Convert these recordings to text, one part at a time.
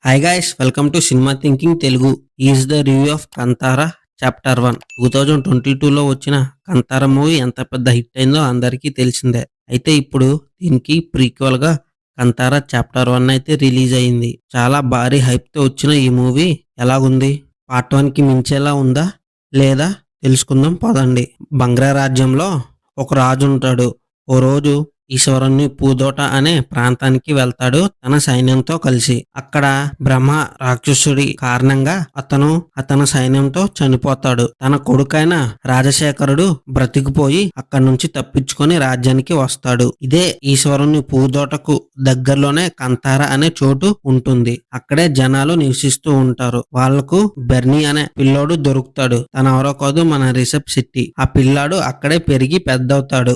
Hi guys, welcome to cinema thinking Telugu. Is the review of Kantara chapter 1. 2022లో వచ్చిన Kantara movie ఎంత పెద్ద హిట్ అయిందో అందరికీ తెలిసిందే. అయితే ఇప్పుడు దీనికి ప్రీక్వెల్ గా కంతారా చాప్టర్ 1 అయితే రిలీజ్ అయింది. చాలా భారీ హైప్ తో వచ్చిన ఈ మూవీ ఎలాగుంది, పార్ట్ 1 కి మించేలా ఉందా లేదా తెలుసుకుందాం పదండి. బంగ్రా రాజ్యంలో ఒక రాజు ఉంటాడు. ఓ రోజు ఈశ్వరుని పూదోట అనే ప్రాంతానికి వెళ్తాడు తన సైన్యంతో కలిసి. అక్కడ బ్రహ్మ రాక్షసుడి కారణంగా అతని సైన్యంతో చనిపోతాడు. తన కొడుకైన రాజశేఖరుడు బ్రతికిపోయి అక్కడి నుంచి తప్పించుకొని రాజ్యానికి వస్తాడు. ఇదే ఈశ్వరుని పూదోటకు దగ్గరలోనే కంతారా అనే చోటు ఉంటుంది. అక్కడే జనాలు నివసిస్తూ ఉంటారు. వాళ్లకు బెర్నీ అనే పిల్లోడు దొరుకుతాడు. తన ఎవరో కాదు, మన రిషబ్ శెట్టి. ఆ పిల్లాడు అక్కడే పెరిగి పెద్దవుతాడు.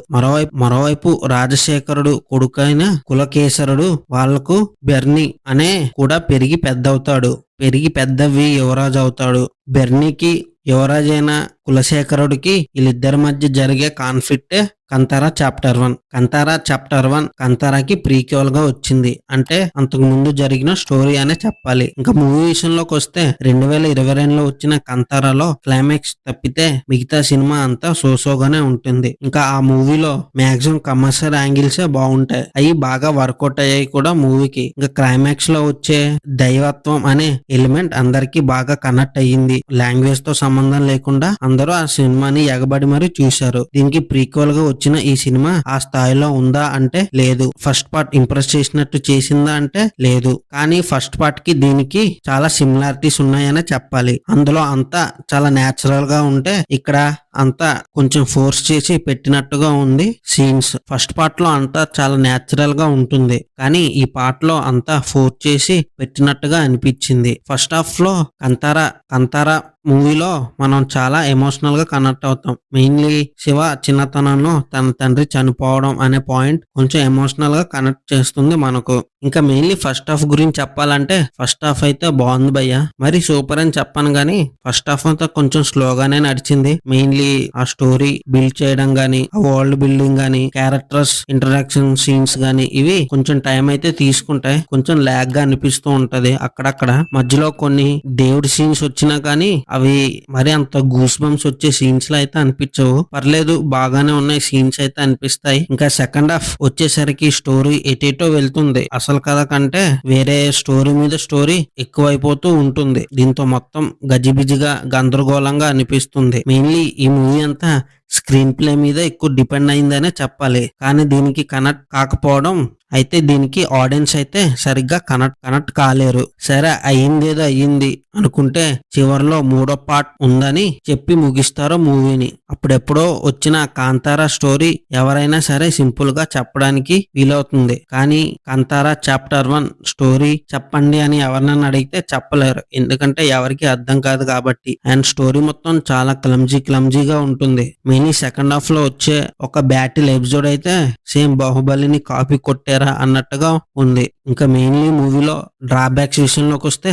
మరోవైపు రాజశేఖరుడు కొడుకైన కులకేసరుడు వాళ్లకు బెర్నీ అనే కూడా పెరిగి పెద్దవుతాడు. పెరిగి పెద్దవి యువరాజు అవుతాడు. బెర్నీకి యువరాజైన కులశేఖరుడికి వీళ్ళిద్దరి మధ్య జరిగే కాన్ఫ్లిక్టే Kantara chapter 1. Kantara chapter 1 కంతారాకి prequel గా వచ్చింది. అంటే అంతకు ముందు జరిగిన స్టోరీ అనే చెప్పాలి. ఇంకా మూవీ విషయంలోకి వస్తే 2022లో వచ్చిన కంతారాలో క్లైమాక్స్ తప్పితే మిగతా సినిమా అంతా సోసోగానే ఉంటుంది. ఇంకా ఆ మూవీలో మాక్సిమం కమర్షియల్ యాంగిల్సే బాగుంటాయి. అవి బాగా వర్కౌట్ అయ్యాయి కూడా మూవీకి. ఇంకా క్లైమాక్స్ లో వచ్చే దైవత్వం అనే ఎలిమెంట్ అందరికి బాగా కనెక్ట్ అయ్యింది. లాంగ్వేజ్ తో సంబంధం లేకుండా అందరూ ఆ సినిమాని ఎగబడి మరి చూశారు. దీనికి ప్రీక్వెల్ గా వచ్చిన ఈ సినిమా ఆ స్థాయిలో ఉందా అంటే లేదు. ఫస్ట్ పార్ట్ ఇంప్రెస్ చేసినట్టు చేసిందా అంటే లేదు. కానీ ఫస్ట్ పార్ట్ కి దీనికి చాలా సిమిలారిటీస్ ఉన్నాయనే చెప్పాలి. అందులో అంతా చాలా నేచురల్ గా ఉంటే ఇక్కడ అంతా కొంచెం ఫోర్స్ చేసి పెట్టినట్టుగా ఉంది సీన్స్. ఫస్ట్ పార్ట్ లో అంతా చాలా నేచురల్ గా ఉంటుంది, కానీ ఈ పార్ట్ లో అంతా ఫోర్స్ చేసి పెట్టినట్టుగా అనిపించింది. ఫస్ట్ హాఫ్ లో కంతారా మూవీలో మనం చాలా ఎమోషనల్ గా కనెక్ట్ అవుతాం. మెయిన్లీ శివ చిన్నతనంలో తన తండ్రి చనిపోవడం అనే పాయింట్ కొంచెం ఎమోషనల్ గా కనెక్ట్ చేస్తుంది మనకు. ఇంకా మెయిన్లీ ఫస్ట్ హాఫ్ గురించి చెప్పాలంటే ఫస్ట్ హాఫ్ అయితే బాగుంది భయ్య. మరి సూపర్ అని చెప్పాను గానీ ఫస్ట్ హాఫ్ అంతా కొంచెం స్లోగానే నడిచింది. మెయిన్లీ ఆ స్టోరీ బిల్డ్ చేయడం గానీ, ఆ వరల్డ్ బిల్డింగ్ గానీ, క్యారెక్టర్స్ ఇంట్రడక్షన్ సీన్స్ గానీ ఇవి కొంచెం టైం అయితే తీసుకుంటాయి. కొంచెం లాగ్ గా అనిపిస్తూ ఉంటది అక్కడక్కడ. మధ్యలో కొన్ని దేవుడి సీన్స్ వచ్చినా కానీ అవి మరి అంత గూస్ బంప్స్ వచ్చే సీన్స్ లో అయితే అనిపించవు. పర్లేదు, బాగానే ఉన్నాయి సీన్స్ అయితే అనిపిస్తాయి. ఇంకా సెకండ్ హాఫ్ వచ్చేసరికి స్టోరీ ఎటేటో వెళ్తుంది. అసలు కథ కంటే వేరే స్టోరీ మీద స్టోరీ ఎక్కువైపోతూ ఉంటుంది. దీంతో మొత్తం గజిబిజిగా గందరగోళంగా అనిపిస్తుంది. మెయిన్లీ ఈ మూవీ అంతా స్క్రీన్ ప్లే మీద ఎక్కువ డిపెండ్ అయిందనే చెప్పాలి. కానీ దీనికి కనెక్ట్ కాకపోవడం అయితే దీనికి ఆడియన్స్ అయితే సరిగ్గా కనెక్ట్ కాలేరు. సరే, అయ్యిందేదో అయ్యింది అనుకుంటే చివరిలో మూడో పార్ట్ ఉందని చెప్పి ముగిస్తారు మూవీని. అప్పుడెప్పుడో వచ్చిన కాంతారా స్టోరీ ఎవరైనా సరే సింపుల్ గా చెప్పడానికి వీలవుతుంది. కానీ కంతారా చాప్టర్ 1 స్టోరీ చెప్పండి అని ఎవరినైనా అడిగితే చెప్పలేరు. ఎందుకంటే ఎవరికి అర్థం కాదు కాబట్టి. అండ్ స్టోరీ మొత్తం చాలా క్లమ్జీగా ఉంటుంది. మెయిన్లీ సెకండ్ హాఫ్ లో వచ్చే ఒక బ్యాటిల్ ఎపిసోడ్ అయితే సేమ్ బాహుబలిని కాపీ కొట్టారా అన్నట్టుగా ఉంది. ఇంకా మెయిన్లీ మూవీలో డ్రాబ్యాక్స్ విషయంలోకి వస్తే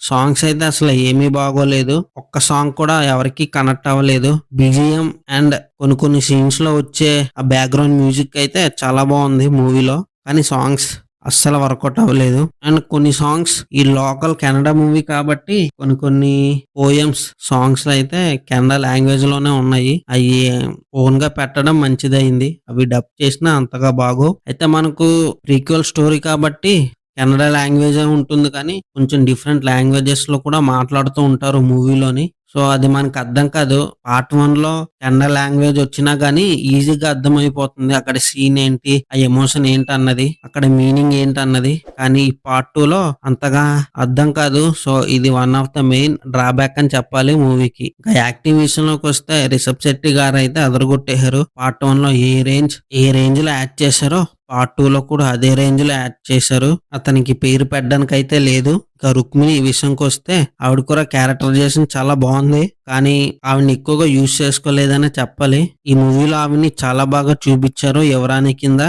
సాంగ్స్ అయితే అసలు ఏమీ బాగోలేదు. ఒక్క సాంగ్ కూడా ఎవరికి కనెక్ట్ అవ్వలేదు. బీజిఎం అండ్ కొన్ని సీన్స్ లో వచ్చే ఆ బ్యాక్గ్రౌండ్ మ్యూజిక్ అయితే చాలా బాగుంది మూవీలో, కానీ సాంగ్స్ అస్సలు వర్కౌట్ అవ్వలేదు. అండ్ కొన్ని సాంగ్స్ ఈ లోకల్ కెనడా మూవీ కాబట్టి కొన్ని పోయమ్స్ సాంగ్స్ అయితే కెనడా లాంగ్వేజ్ లోనే ఉన్నాయి. అవి ఓన్ గా పెట్టడం మంచిదైంది. అవి డబ్ చేసినా అంతగా బాగో. అయితే మనకు ప్రీక్వెల్ స్టోరీ కాబట్టి కెనడా లాంగ్వేజ్ ఉంటుంది, కానీ కొంచెం డిఫరెంట్ లాంగ్వేజెస్ లో కూడా మాట్లాడుతూ ఉంటారు మూవీలోని. సో అది మనకు అర్థం కాదు. పార్ట్ 1 లో కన్నడ లాంగ్వేజ్ వచ్చినా గానీ ఈజీగా అర్థం అయిపోతుంది. అక్కడ సీన్ ఏంటి, ఆ ఎమోషన్ ఏంటి అన్నది, అక్కడ మీనింగ్ ఏంటి అన్నది. కానీ ఈ పార్ట్ 2 లో అంతగా అర్థం కాదు. సో ఇది one of the main drawback అని చెప్పాలి మూవీకి. ఇంకా యాక్టింగ్ విషయంలోకి వస్తే రిషబ్ శెట్టి గారు అయితే అదరగొట్టేశారు. పార్ట్ 1 లో ఏ రేంజ్ లో యాడ్ చేశారో పార్ట్ 2 లో కూడా అదే రేంజ్ లో యాడ్ చేశారు. అతనికి పేరు పెట్టడానికి అయితే లేదు. ఇంకా రుక్మిణి ఈ విషయంకి వస్తే ఆవిడ కూడా క్యారెక్టరైజేషన్ చాలా బాగుంది, కానీ ఆవిడని ఎక్కువగా యూజ్ చేసుకోలేదనే చెప్పాలి. ఈ మూవీలో ఆవిడని చాలా బాగా చూపించారు. యువరాణి కింద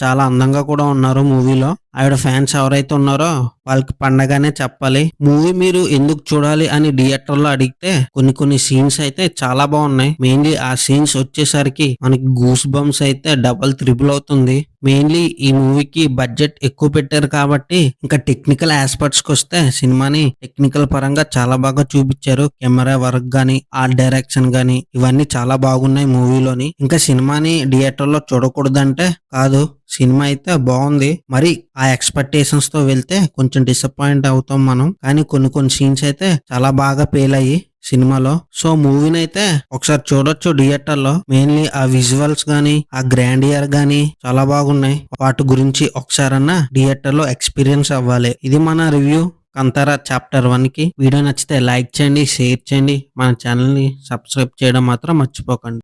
చాలా అందంగా కూడా ఉన్నారు మూవీలో. ఆవిడ ఫ్యాన్స్ ఎవరైతే ఉన్నారో వాళ్ళకి పండగానే చెప్పాలి. మూవీ మీరు ఎందుకు చూడాలి అని థియేటర్ లో అడిగితే కొన్ని సీన్స్ అయితే చాలా బాగున్నాయి. మెయిన్లీ ఆ సీన్స్ వచ్చేసరికి మనకి గూస్ బంప్స్ అయితే డబల్ త్రిబుల్ అవుతుంది. మెయిన్లీ ఈ మూవీకి బడ్జెట్ ఎక్కువ పెట్టారు కాబట్టి ఇంకా టెక్నికల్ ఆస్పెక్ట్స్ కి వస్తే వస్తే సినిమాని టెక్నికల్ పరంగా చాలా బాగా చూపించారు. కెమెరా వర్క్ గానీ, ఆర్ట్ డైరెక్షన్ గానీ ఇవన్నీ చాలా బాగున్నాయి మూవీలోని. ఇంకా సినిమాని థియేటర్ లో చూడకూడదంటే కాదు, సినిమా అయితే బాగుంది. మరి ఆ ఎక్స్పెక్టేషన్స్ తో వెళ్తే కొంచెం డిసప్పాయింట్ అవుతాం మనం. కానీ కొన్ని సీన్స్ అయితే చాలా బాగా పేలాయి సినిమాలో. సో మూవీని అయితే ఒకసారి చూడొచ్చు థియేటర్ లో. మెయిన్లీ ఆ విజువల్స్ గానీ, ఆ గ్రాండియర్ గానీ చాలా బాగున్నాయి. వాటి గురించి ఒకసారన్నా థియేటర్ లో ఎక్స్పీరియన్స్ అవ్వాలి. ఇది మన రివ్యూ కంతారా చాప్టర్ 1 కి. వీడియో నచ్చితే లైక్ చేయండి, షేర్ చేయండి, మన ఛానల్ ని సబ్స్క్రైబ్ చేయడం మాత్రం మర్చిపోకండి.